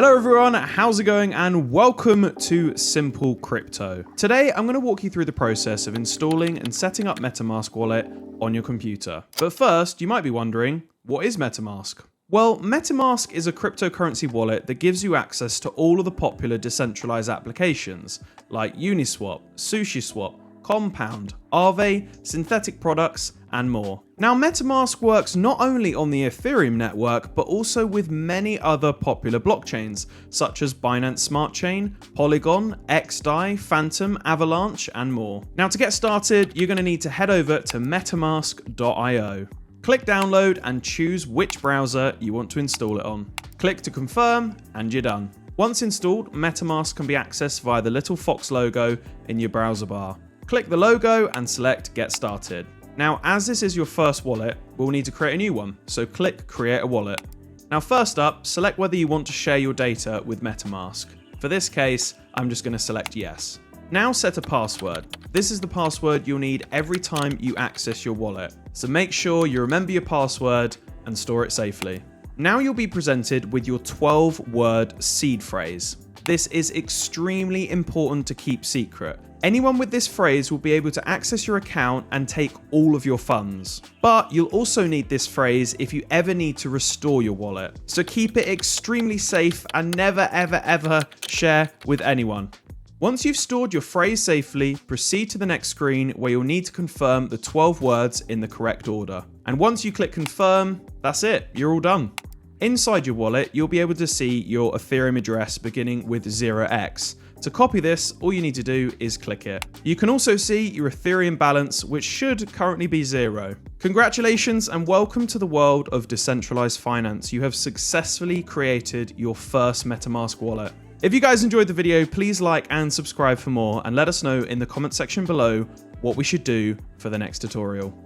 Hello everyone, how's it going and welcome to Simple Crypto. Today I'm going to walk you through the process of installing and setting up Metamask Wallet on your computer. But first, you might be wondering, what is Metamask? Well, Metamask is a cryptocurrency wallet that gives you access to all of the popular decentralized applications like Uniswap, SushiSwap, Compound, Aave, synthetic products, and more. Now, Metamask works not only on the Ethereum network, but also with many other popular blockchains, such as Binance Smart Chain, Polygon, XDAI, Phantom, Avalanche, and more. Now, to get started, you're going to need to head over to metamask.io. Click download and choose which browser you want to install it on. Click to confirm, and you're done. Once installed, Metamask can be accessed via the little fox logo in your browser bar. Click the logo and select Get Started. Now, as this is your first wallet, we'll need to create a new one, so click Create a Wallet. Now, first up, select whether you want to share your data with Metamask. For this case, I'm just going to select Yes. Now set a password. This is the password you'll need every time you access your wallet, so make sure you remember your password and store it safely. Now you'll be presented with your 12-word seed phrase. This is extremely important to keep secret. Anyone with this phrase will be able to access your account and take all of your funds. But you'll also need this phrase if you ever need to restore your wallet. So keep it extremely safe and never ever share with anyone. Once you've stored your phrase safely, proceed to the next screen where you'll need to confirm the 12 words in the correct order. And once you click confirm, that's it, you're all done. Inside your wallet, you'll be able to see your Ethereum address beginning with 0x. To copy this, all you need to do is click it. You can also see your Ethereum balance, which should currently be 0. Congratulations and welcome to the world of decentralized finance. You have successfully created your first Metamask wallet. If you guys enjoyed the video, please like and subscribe for more, and let us know in the comment section below what we should do for the next tutorial.